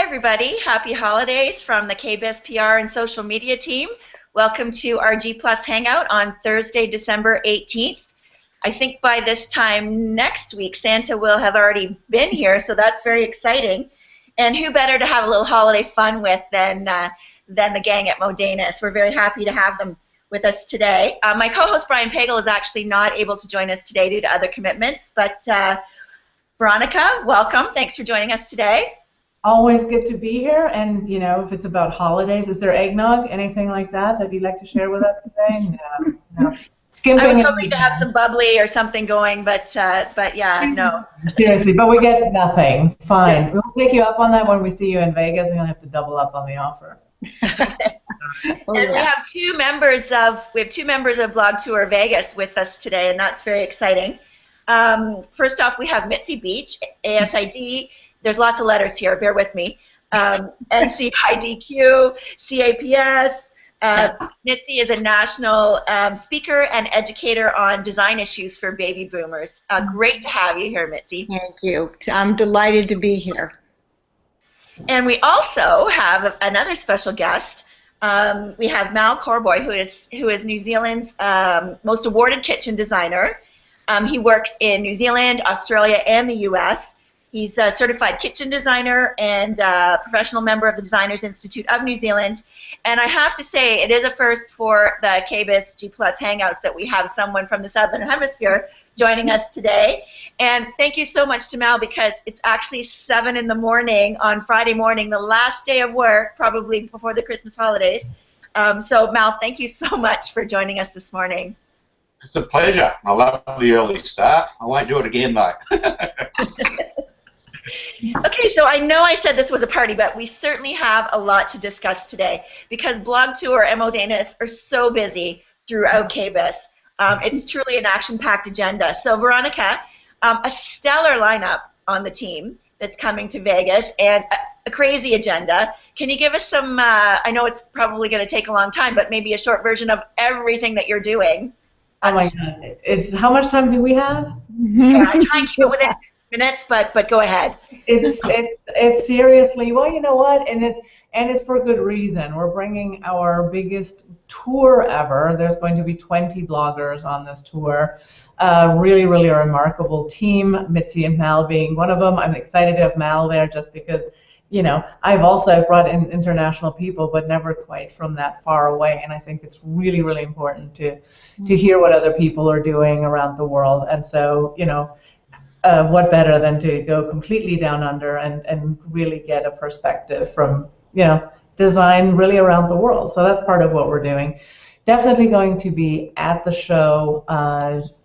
everybody. Happy holidays from the KBIS PR and social media team. Welcome to our G Plus Hangout on Thursday, December 18th. I think by this time next week, Santa will have already been here, so that's very exciting. And who better to have a little holiday fun with than the gang at Modenus. We're very happy to have them with us today. My co-host Brian Pagel is actually not able to join us today due to other commitments, but Veronika, welcome. Thanks for joining us today. Always good to be here, and you know, if it's about holidays, is there eggnog, anything like that you'd like to share with us today? No. I was hoping to have some bubbly or something going, but yeah, no. Seriously, but we get nothing. Fine. Yeah. We'll take you up on that when we see you in Vegas, and you'll have to double up on the offer. And we have two members of BlogTourVegas with us today, and that's very exciting. First off, we have Mitzi Beach, ASID. There's lots of letters here, bear with me. NCIDQ, CAPS. Mitzi is a national speaker and educator on design issues for baby boomers. Great to have you here, Mitzi. Thank you. I'm delighted to be here. And we also have another special guest. We have Mal Corboy, who is New Zealand's most awarded kitchen designer. He works in New Zealand, Australia, and the U.S. He's a certified kitchen designer and a professional member of the Designers Institute of New Zealand. And I have to say, it is a first for the KBIS G Plus Hangouts that we have someone from the Southern Hemisphere joining us today. And thank you so much to Mal, because it's actually 7 in the morning on Friday morning, the last day of work, probably before the Christmas holidays. So Mal, thank you so much for joining us this morning. It's a pleasure. I love the early start. I won't do it again, though. Okay, so I know I said this was a party, but we certainly have a lot to discuss today because BlogTour and Modenus are so busy throughout KBIS. It's truly an action-packed agenda. So Veronika, a stellar lineup on the team that's coming to Vegas and a crazy agenda. Can you give us some, I know it's probably going to take a long time, but maybe a short version of everything that you're doing. Oh my God. How much time do we have? Yeah, I try and keep it within minutes, but go ahead. It's seriously, well, you know what, and it's for good reason. We're bringing our biggest tour ever. There's going to be 20 bloggers on this tour. Really, really a remarkable team. Mitzi and Mal being one of them. I'm excited to have Mal there just because, you know, I've brought in international people, but never quite from that far away. And I think it's really, really important to hear what other people are doing around the world. And so, you know, what better than to go completely down under and really get a perspective from, you know, design really around the world. So that's part of what we're doing. Definitely going to be at the show,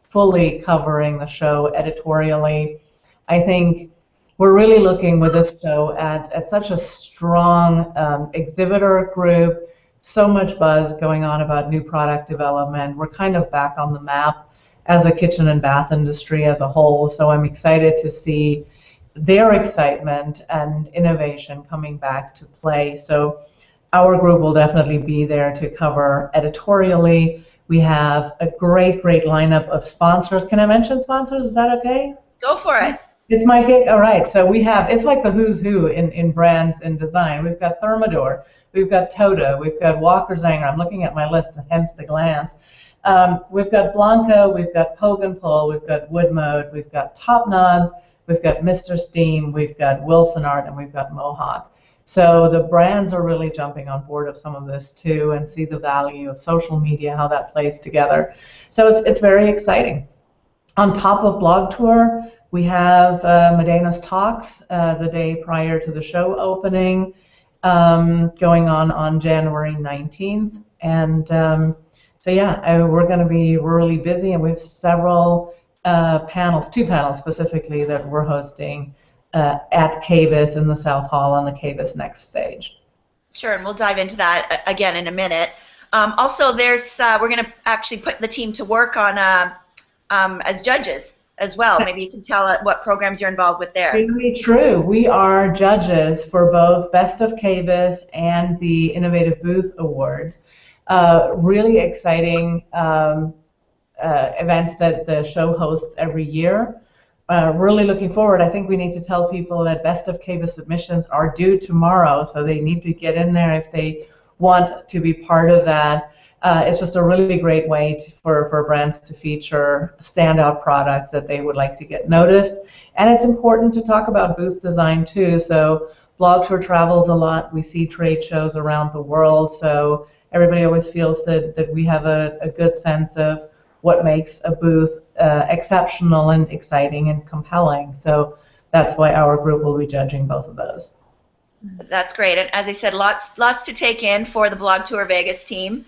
fully covering the show editorially. I think we're really looking with this show at such a strong exhibitor group, so much buzz going on about new product development. We're kind of back on the map as a kitchen and bath industry as a whole, so I'm excited to see their excitement and innovation coming back to play. So our group will definitely be there to cover editorially. We have a great lineup of sponsors. Can I mention sponsors? Is that okay? Go for it. It's my gig. All right, so we have, it's like the who's who in brands and design. We've got Thermador, we've got Toto, we've got Walker Zanger. I'm looking at my list, hence the glance. We've got Blanco, we've got Poke & Pull, we've got Wood Mode, we've got Top Nods, we've got Mr. Steam, we've got Wilson Art, and we've got Mohawk. So the brands are really jumping on board of some of this too and see the value of social media, how that plays together. So it's very exciting. On top of BlogTour, we have Modenus Talks the day prior to the show opening, going on January 19th. And so yeah, we're going to be really busy, and we have several panels, 2 panels specifically, that we're hosting at KBIS in the South Hall on the KBIS NeXT stage. Sure, and we'll dive into that again in a minute. Also, we're going to actually put the team to work on as judges as well. Maybe you can tell what programs you're involved with there. Really true. We are judges for both Best of KBIS and the Innovative Booth Awards. Really exciting events that the show hosts every year. really looking forward. I think we need to tell people that Best of KBIS submissions are due tomorrow, so they need to get in there if they want to be part of that. It's just a really great way for brands to feature standout products that they would like to get noticed. And it's important to talk about booth design too. So Blog Tour travels a lot. We see trade shows around the world. So everybody always feels that we have a good sense of what makes a booth exceptional and exciting and compelling. So that's why our group will be judging both of those. That's great. And as I said, lots to take in for the BlogTourVegas team.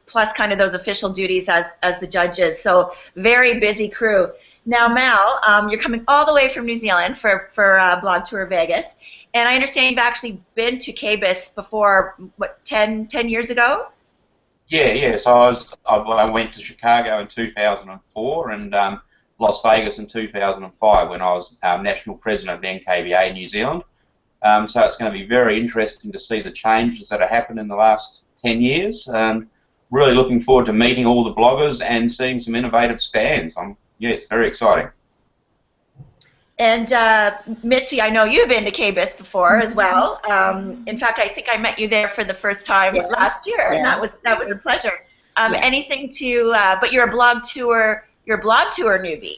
Plus kind of those official duties as the judges. So very busy crew. Now, Mal, you're coming all the way from New Zealand for BlogTourVegas, and I understand you've actually been to KBIS before, what, 10 years ago? Yeah. So I went to Chicago in 2004 and Las Vegas in 2005 when I was national president of KBA New Zealand. So it's going to be very interesting to see the changes that have happened in the last 10 years. Really looking forward to meeting all the bloggers and seeing some innovative stands. Yes, very exciting. And Mitzi, I know you've been to KBIS before as well. In fact, I think I met you there for the first time last year, and that was a pleasure. Anything to? But you're a blog tour newbie.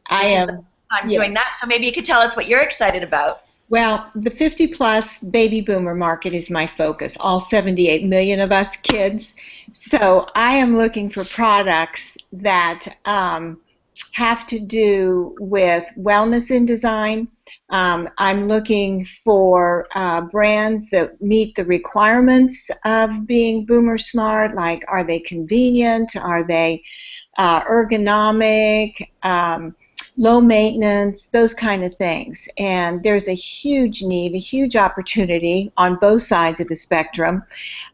I am. I'm doing that, so maybe you could tell us what you're excited about. Well, the 50-plus baby boomer market is my focus, all 78 million of us kids. So I am looking for products that have to do with wellness in design. I'm looking for brands that meet the requirements of being boomer smart, like are they convenient, are they ergonomic, low maintenance, those kind of things. And there's a huge need, a huge opportunity on both sides of the spectrum,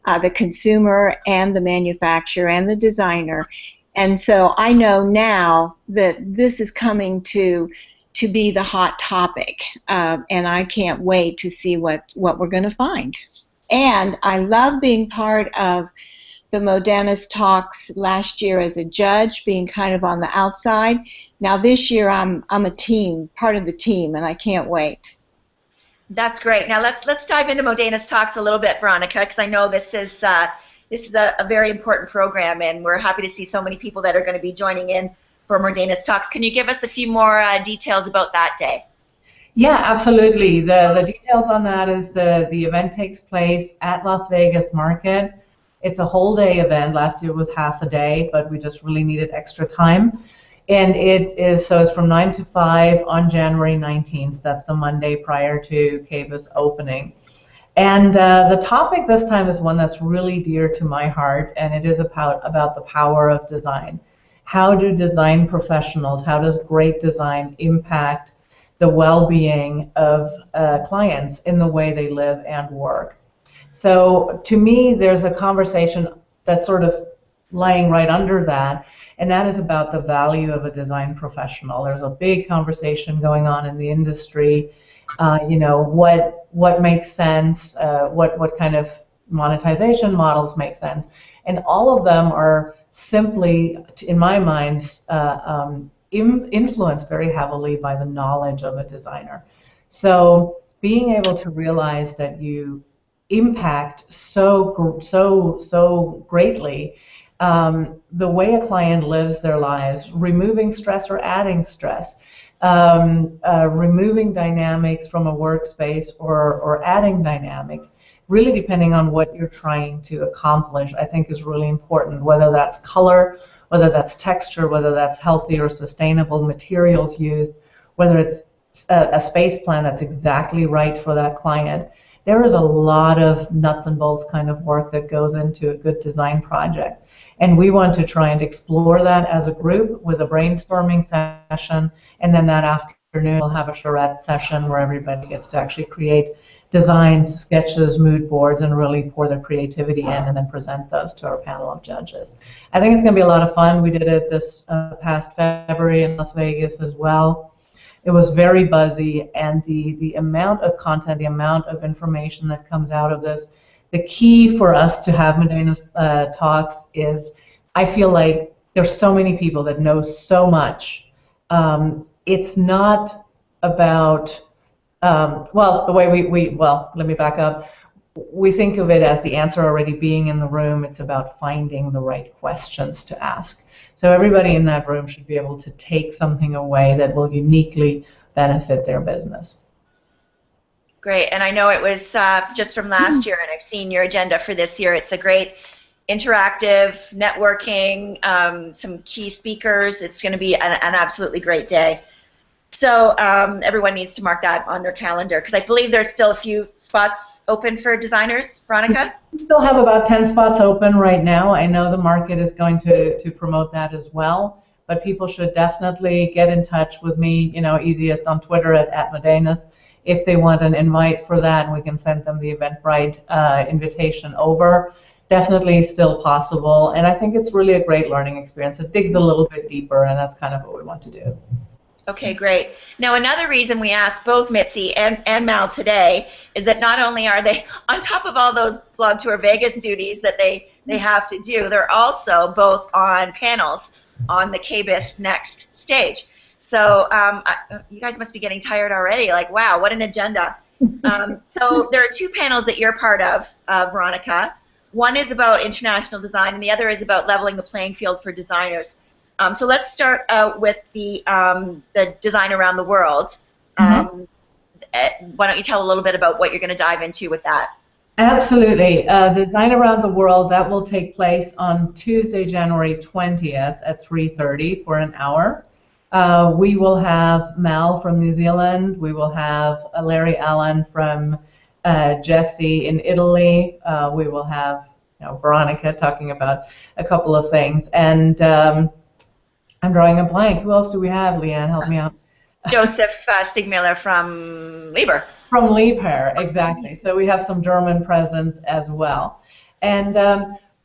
the consumer and the manufacturer and the designer. And so I know now that this is coming to be the hot topic, and I can't wait to see what we're going to find. And I love being part of the Modenus Talks last year as a judge, being kind of on the outside. Now this year I'm a team, part of the team, and I can't wait. That's great. Now let's dive into Modenus Talks a little bit, Veronika, because I know this is a very important program, and we're happy to see so many people that are going to be joining in for Modenus Talks. Can you give us a few more details about that day? Yeah, absolutely. The details on that is the event takes place at Las Vegas Market. It's a whole day event. Last year was half a day, but we just really needed extra time. And it's from 9 to 5 on January 19th. That's the Monday prior to KBIS opening. And the topic this time is one that's really dear to my heart, and it is about the power of design. How do design professionals, how does great design impact the well-being of clients in the way they live and work? So to me, there's a conversation that's sort of lying right under that, and that is about the value of a design professional. There's a big conversation going on in the industry. What makes sense, what kind of monetization models make sense, and all of them are simply, in my mind, influenced very heavily by the knowledge of a designer. So being able to realize that you impact so greatly the way a client lives their lives, removing stress or adding stress, removing dynamics from a workspace or adding dynamics, really depending on what you're trying to accomplish, I think is really important, whether that's color, whether that's texture, whether that's healthy or sustainable materials used, whether it's a space plan that's exactly right for that client. There is a lot of nuts and bolts kind of work that goes into a good design project. And we want to try and explore that as a group with a brainstorming session, and then that afternoon we'll have a charrette session where everybody gets to actually create designs, sketches, mood boards, and really pour their creativity in and then present those to our panel of judges. I think it's going to be a lot of fun. We did it this past February in Las Vegas as well. It was very buzzy, and the amount of content, the amount of information that comes out of this, the key for us to have Modenus Talks is I feel like there's so many people that know so much, and it's not about, well, the way well, let me back up. We think of it as the answer already being in the room. It's about finding the right questions to ask. So everybody in that room should be able to take something away that will uniquely benefit their business. Great, and I know it was just from last year, and I've seen your agenda for this year. It's a great interactive networking, some key speakers. It's going to be an absolutely great day. So everyone needs to mark that on their calendar, because I believe there's still a few spots open for designers. Veronika? We still have about 10 spots open right now. I know the market is going to promote that as well, but people should definitely get in touch with me, easiest on Twitter at Modenus, if they want an invite for that, and we can send them the Eventbrite invitation over. Definitely still possible, and I think it's really a great learning experience. It digs a little bit deeper, and that's kind of what we want to do. Okay, great. Now, another reason we asked both Mitzi and Mal today is that not only are they on top of all those BlogTourVegas duties that they have to do, they're also both on panels on the KBIS NeXT stage. So you guys must be getting tired already. Like, wow, what an agenda. So there are two panels that you're part of, Veronika. One is about international design, and the other is about leveling the playing field for designers. So let's start out with the design around the world. Why don't you tell a little bit about what you're going to dive into with that? Absolutely. The design around the world, that will take place on Tuesday, January 20th at 3:30 for an hour. We will have Mal from New Zealand. We will have Larry Allen from Jesse in Italy. We will have Veronika talking about a couple of things. And I'm drawing a blank. Who else do we have, Leanne? Help me out. Joseph Stigmiller from Lieber. From Lieber, exactly. So we have some German presence as well. And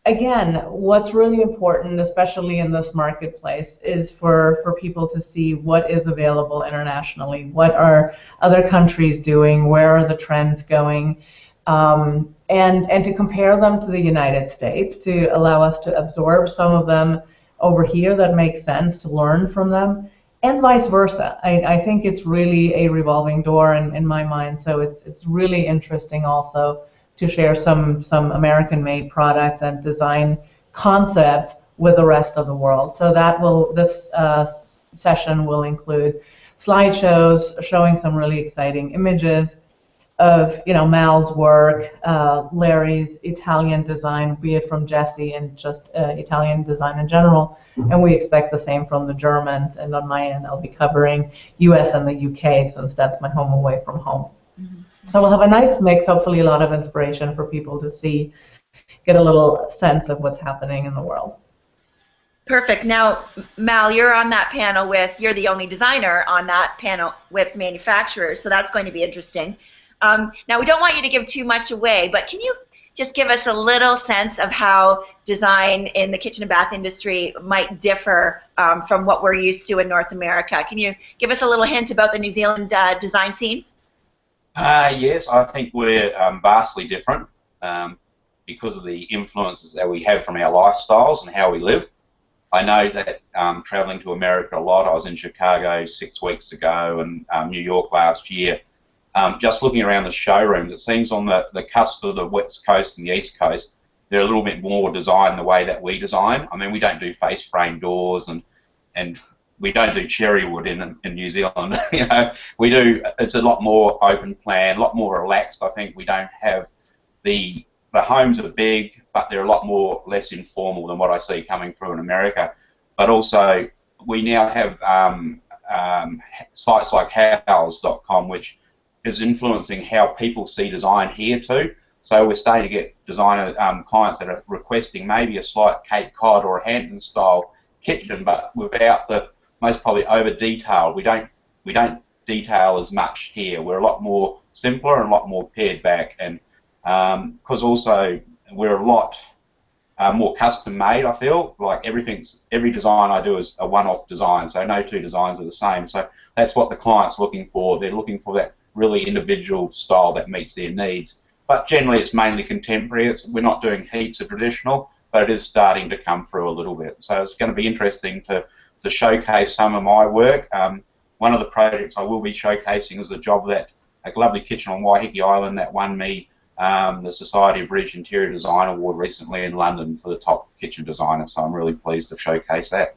again, what's really important, especially in this marketplace, is for people to see what is available internationally. What are other countries doing? Where are the trends going? And to compare them to the United States, to allow us to absorb some of them over here that makes sense, to learn from them, and vice versa. I think it's really a revolving door in my mind, so it's really interesting also to share some American-made products and design concepts with the rest of the world. So this session will include slideshows showing some really exciting images of Mal's work, Larry's Italian design, be it from Jesse and just Italian design in general, and we expect the same from the Germans. And on my end, I'll be covering US and the UK, since that's my home away from home. So we'll have a nice mix, hopefully a lot of inspiration for people to see, get a little sense of what's happening in the world. Perfect. Now, Mal, you're on that panel you're the only designer on that panel with manufacturers, so that's going to be interesting. Now, we don't want you to give too much away, but can you just give us a little sense of how design in the kitchen and bath industry might differ from what we're used to in North America? Can you give us a little hint about the New Zealand design scene? Yes, I think we're vastly different because of the influences that we have from our lifestyles and how we live. I know that traveling to America a lot, I was in Chicago 6 weeks ago and New York last year. Just looking around the showrooms, it seems on the cusp of the West Coast and the East Coast, they're a little bit more designed the way that we design. I mean, we don't do face frame doors and we don't do cherry wood in New Zealand. We do. It's a lot more open plan, a lot more relaxed. I think we don't have the homes are big, but they're a lot less informal than what I see coming through in America. But also, we now have sites like house.com, which is influencing how people see design here too. So we're starting to get designer clients that are requesting maybe a slight Cape Cod or a Hampton style kitchen, but without the most probably over detail. We don't detail as much here. We're a lot more simpler and a lot more pared back, and because also we're a lot more custom made. I feel like every design I do is a one-off design, so no two designs are the same. So that's what the client's looking for. They're looking for that really individual style that meets their needs. But generally it's mainly contemporary. We're not doing heaps of traditional, but it is starting to come through a little bit. So it's going to be interesting to showcase some of my work. one of the projects I will be showcasing is a job that a lovely kitchen on Waiheke Island that won me the Society of British Interior Design Award recently in London for the top kitchen designer. So I'm really pleased to showcase that.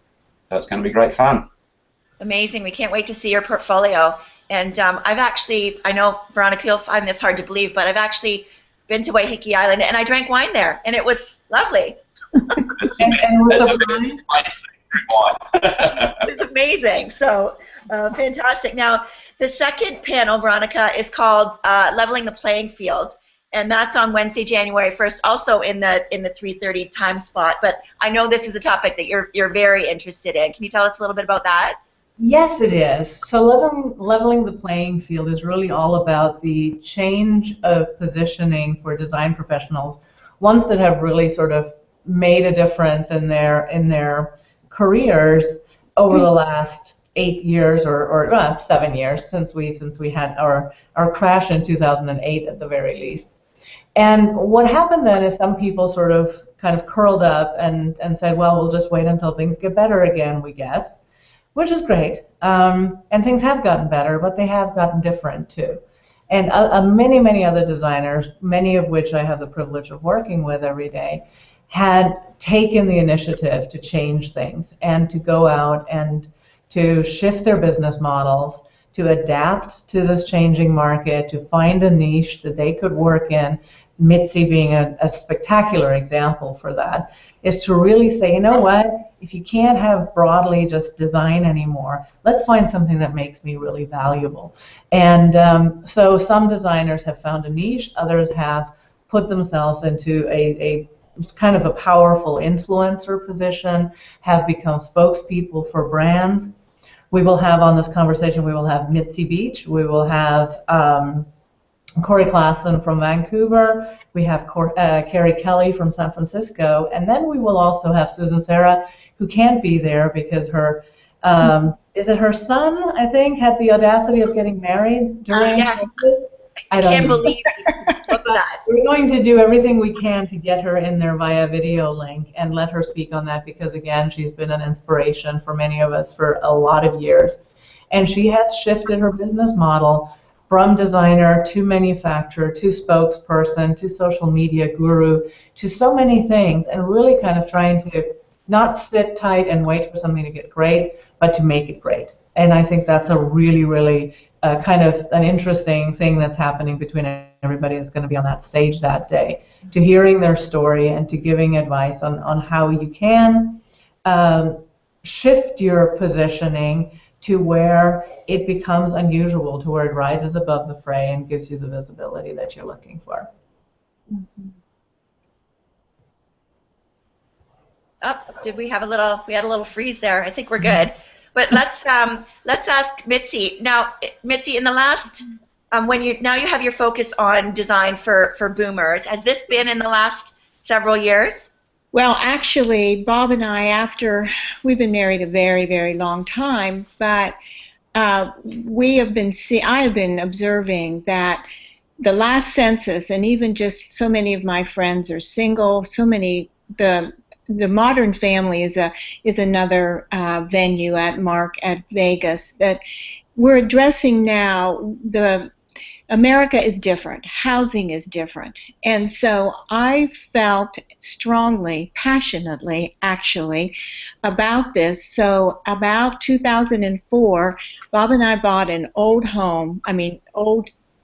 So it's going to be great fun. Amazing. We can't wait to see your portfolio. And I've actually, I know, Veronika, you'll find this hard to believe, but I've actually been to Waiheke Island and I drank wine there, and it was lovely. and we're surprised. It was amazing. So fantastic. Now, the second panel, Veronika, is called Leveling the Playing Field, and that's on Wednesday, January 1st, also in the 3:30 time slot. But I know this is a topic that you're very interested in. Can you tell us a little bit about that? Yes, it is. So leveling the playing field is really all about the change of positioning for design professionals, ones that have really sort of made a difference in their careers over the last 8 years or 7 years since we had our crash in 2008 at the very least. And what happened then is some people sort of kind of curled up and said, well, we'll just wait until things get better again, we guess. Which is great, and things have gotten better, but they have gotten different too. And many, many other designers, many of which I have the privilege of working with every day, had taken the initiative to change things and to go out and to shift their business models, to adapt to this changing market, to find a niche that they could work in. Mitzi being a spectacular example for that, is to really say, you know what, if you can't have broadly just design anymore, let's find something that makes me really valuable. And so some designers have found a niche, others have put themselves into a kind of a powerful influencer position, have become spokespeople for brands. We will have on this conversation, we will have Mitzi Beach, we will have Corey Klassen from Vancouver, we have Carrie Kelly from San Francisco, and then we will also have Susan Sarah, who can't be there because her, is it her son, I think, had the audacity of getting married during yes. this? I can't believe that. We're going to do everything we can to get her in there via video link and let her speak on that because, again, she's been an inspiration for many of us for a lot of years. And she has shifted her business model from designer to manufacturer to spokesperson to social media guru to so many things, and really kind of trying to not sit tight and wait for something to get great, but to make it great. And I think that's a really, really kind of an interesting thing that's happening between everybody that's going to be on that stage that day, to hearing their story and to giving advice on how you can shift your positioning to where it becomes unusual, to where it rises above the fray and gives you the visibility that you're looking for. Mm-hmm. Oh, did we have a little? We had a little freeze there. I think we're good. But let's ask Mitzi now. Mitzi, in the last when you have your focus on design for boomers, has this been in the last several years? Well, actually, Bob and I, we've been married a very, very long time, but I have been observing that the last census, and even just so many of my friends are single, the Modern Family is another venue at Vegas that we're addressing now. America is different. Housing is different. And so I felt strongly, passionately, actually, about this. So about 2004, Bob and I bought an old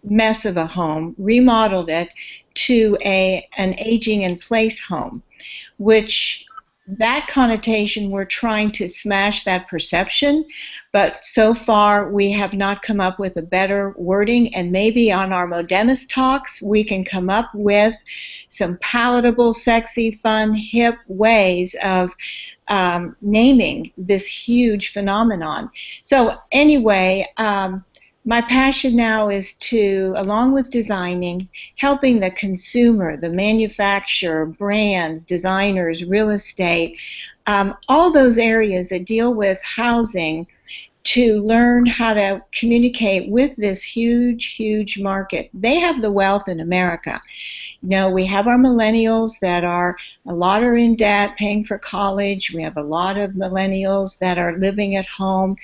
mess of a home, remodeled it to an aging in place home, which that connotation, we're trying to smash that perception, but so far we have not come up with a better wording, and maybe on our Modenus Talks we can come up with some palatable, sexy, fun, hip ways of naming this huge phenomenon. So anyway, my passion now is to, along with designing, helping the consumer, the manufacturer, brands, designers, real estate, all those areas that deal with housing, to learn how to communicate with this huge, huge market. They have the wealth in America. You know, we have our millennials that a lot are in debt, paying for college. We have a lot of millennials that are living at home.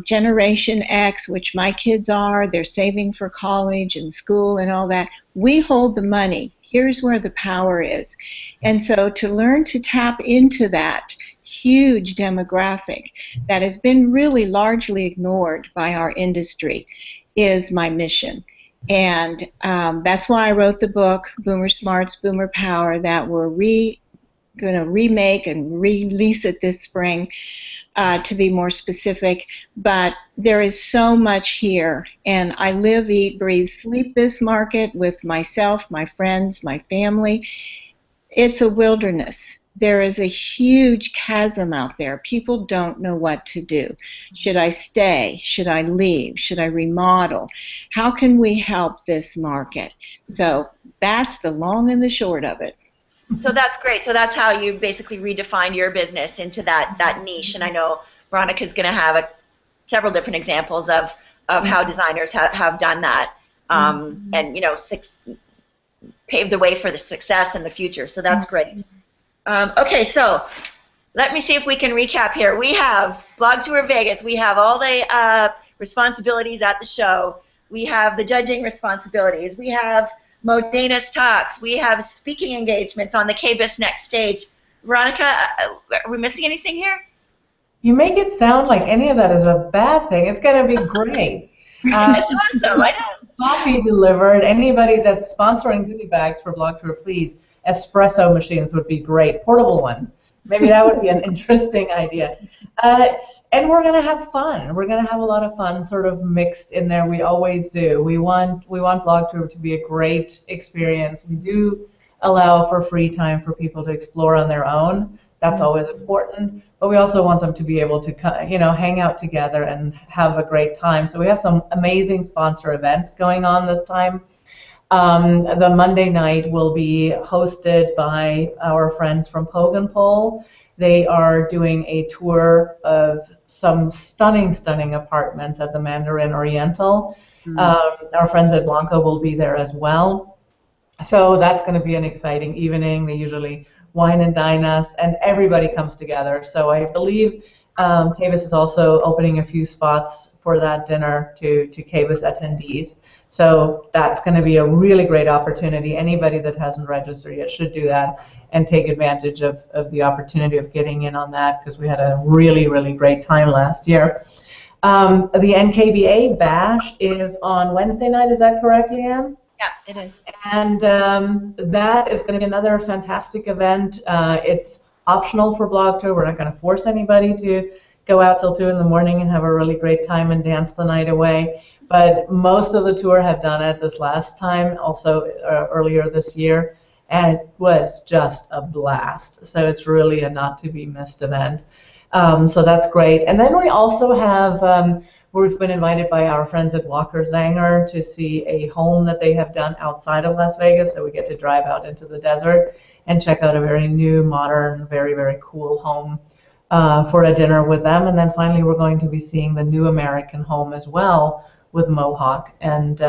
Generation X, which my kids are, they're saving for college and school and all that. We hold the money. Here's where the power is. And so to learn to tap into that huge demographic that has been really largely ignored by our industry is my mission. And that's why I wrote the book, Boomer Smarts, Boomer Power, that we're going to remake and release it this spring to be more specific. But there is so much here, and I live, eat, breathe, sleep this market with myself, my friends, my family. It's a wilderness. There is a huge chasm out there. People don't know what to do. Should I stay? Should I leave? Should I remodel? How can we help this market? So that's the long and the short of it. So that's great. So that's how you basically redefine your business into that niche. And I know Veronica's going to have several different examples of how designers have done that, and pave the way for the success in the future. So that's great. Okay, so let me see if we can recap here. We have BlogTourVegas. We have all the responsibilities at the show. We have the judging responsibilities. We have Modenus Talks. We have speaking engagements on the KBIS NeXT stage. Veronika, are we missing anything here? You make it sound like any of that is a bad thing. It's going to be great. It's awesome. I know. Coffee delivered. Anybody that's sponsoring goodie bags for BlogTour, please. Espresso machines would be great. Portable ones. Maybe that would be an interesting idea. And we're going to have fun. We're going to have a lot of fun sort of mixed in there. We always do. We want BlogTour to be a great experience. We do allow for free time for people to explore on their own. That's always important. But we also want them to be able to, hang out together and have a great time. So we have some amazing sponsor events going on this time. The Monday night will be hosted by our friends from Pogan Pole. They are doing a tour of some stunning apartments at the Mandarin Oriental. Our friends at Blanco will be there as well. So that's going to be an exciting evening. They usually wine and dine us, and everybody comes together. So I believe KBIS is also opening a few spots for that dinner to KBIS attendees. So that's going to be a really great opportunity. Anybody that hasn't registered yet should do that and take advantage of the opportunity of getting in on that, because we had a really, really great time last year. The NKBA Bash is on Wednesday night, is that correct, Leanne? Yeah, it is. And that is going to be another fantastic event. It's optional for BlogTour. We're not going to force anybody to go out till 2 in the morning and have a really great time and dance the night away. But most of the tour have done it this last time, also earlier this year, and it was just a blast. So it's really a not-to-be-missed event. So that's great. And then we also have, we've been invited by our friends at Walker Zanger to see a home that they have done outside of Las Vegas. So we get to drive out into the desert and check out a very new, modern, very, very cool home for a dinner with them. And then finally, we're going to be seeing the new American home as well with Mohawk. And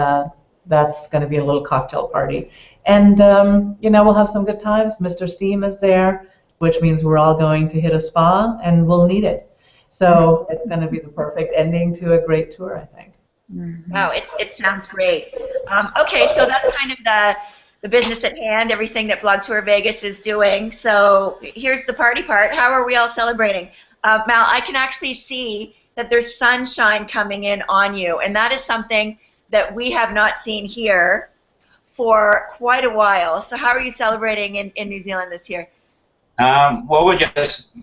that's going to be a little cocktail party. And, we'll have some good times. Mr. Steam is there, which means we're all going to hit a spa, and we'll need it. So it's going to be the perfect ending to a great tour, I think. Wow, it sounds great. Okay, so that's kind of the business at hand, everything that BlogTourVegas is doing. So here's the party part. How are we all celebrating? Mal, I can actually see that there's sunshine coming in on you, and that is something that we have not seen here for quite a while. So how are you celebrating in New Zealand this year? Well,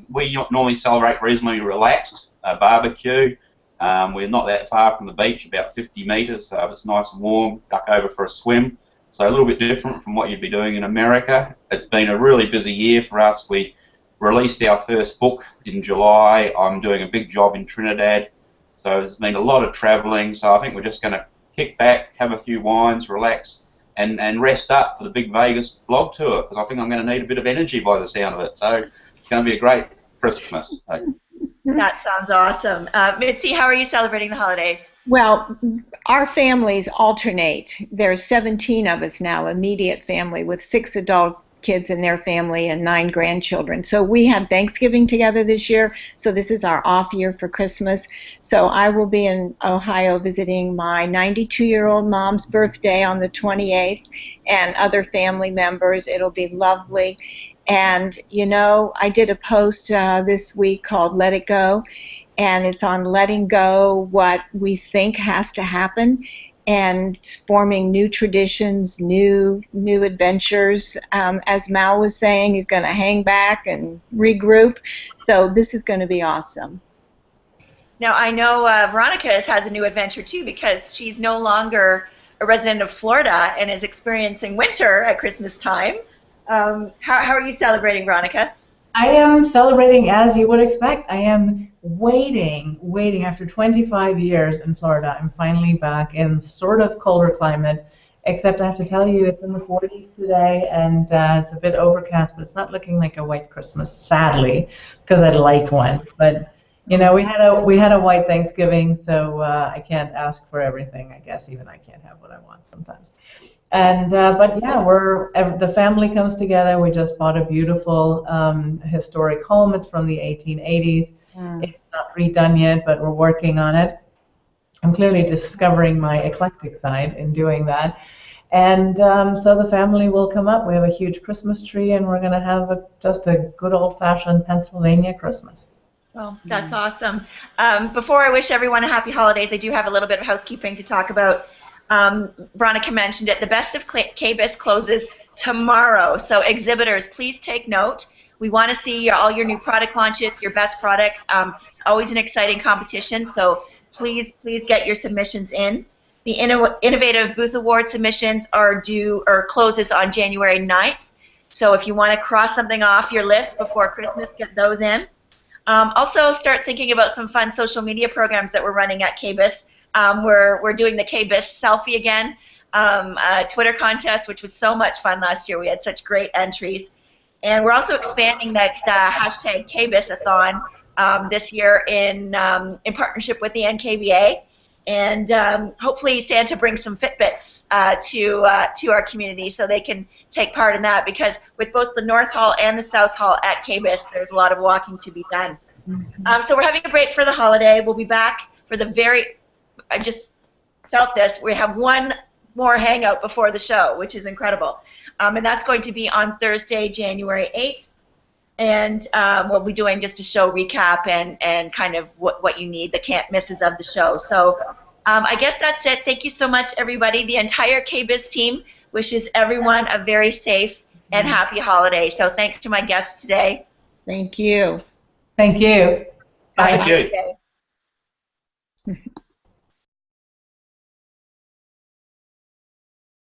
we normally celebrate reasonably relaxed, barbecue. We're not that far from the beach, about 50 metres, so it's nice and warm, duck over for a swim. So a little bit different from what you'd be doing in America. It's been a really busy year for us. We released our first book in July. I'm doing a big job in Trinidad. So there's been a lot of travelling. So I think we're just going to kick back, have a few wines, relax, and rest up for the big Vegas blog tour, because I think I'm going to need a bit of energy by the sound of it. So it's going to be a great Christmas. That sounds awesome. Mitzi, how are you celebrating the holidays? Well, our families alternate. There's 17 of us now, immediate family, with 6 adult kids and their family and 9 grandchildren. So we had Thanksgiving together this year. So this is our off year for Christmas. So I will be in Ohio visiting my 92-year-old mom's birthday on the 28th and other family members. It'll be lovely. And, you know, I did a post this week called Let It Go, and it's on letting go what we think has to happen and forming new traditions, new adventures. As Mal was saying, he's going to hang back and regroup. So this is going to be awesome. Now, I know Veronika has a new adventure, too, because she's no longer a resident of Florida and is experiencing winter at Christmas time. How are you celebrating, Veronika? I am celebrating as you would expect. I am waiting after 25 years in Florida. I'm finally back in sort of colder climate, except I have to tell you it's in the 40s today, and it's a bit overcast, but it's not looking like a white Christmas, sadly, because I'd like one. But you know, we had a white Thanksgiving, so I can't ask for everything. I guess even I can't have what I want sometimes. And but yeah, the family comes together. We just bought a beautiful historic home. It's from the 1880s. It's not redone yet, but we're working on it. I'm clearly discovering my eclectic side in doing that. And so the family will come up. We have a huge Christmas tree, and we're going to have just a good old-fashioned Pennsylvania Christmas. Well, that's awesome. Before I wish everyone a happy holidays, I do have a little bit of housekeeping to talk about. Veronika mentioned it. The Best of KBIS closes tomorrow, so exhibitors, please take note. We want to see all your new product launches, your best products. It's always an exciting competition, so please get your submissions in. The Innovative Booth Award submissions are due or closes on January 9th. So if you want to cross something off your list before Christmas, get those in. Also, start thinking about some fun social media programs that we're running at KBIS. We're doing the KBIS selfie again, a Twitter contest, which was so much fun last year. We had such great entries. And we're also expanding that hashtag KBIS-a-thon this year in partnership with the NKBA. And hopefully Santa brings some Fitbits to our community so they can take part in that, because with both the North Hall and the South Hall at KBIS, there's a lot of walking to be done. So we're having a break for the holiday. We'll be back for I just felt this, we have one more hangout before the show, which is incredible. And that's going to be on Thursday, January 8th. And we'll be doing just a show recap and kind of what you need, the can't misses of the show. So I guess that's it. Thank you so much, everybody. The entire KBIS team wishes everyone a very safe and happy holiday. So thanks to my guests today. Thank you. Thank you. Bye. Thank you.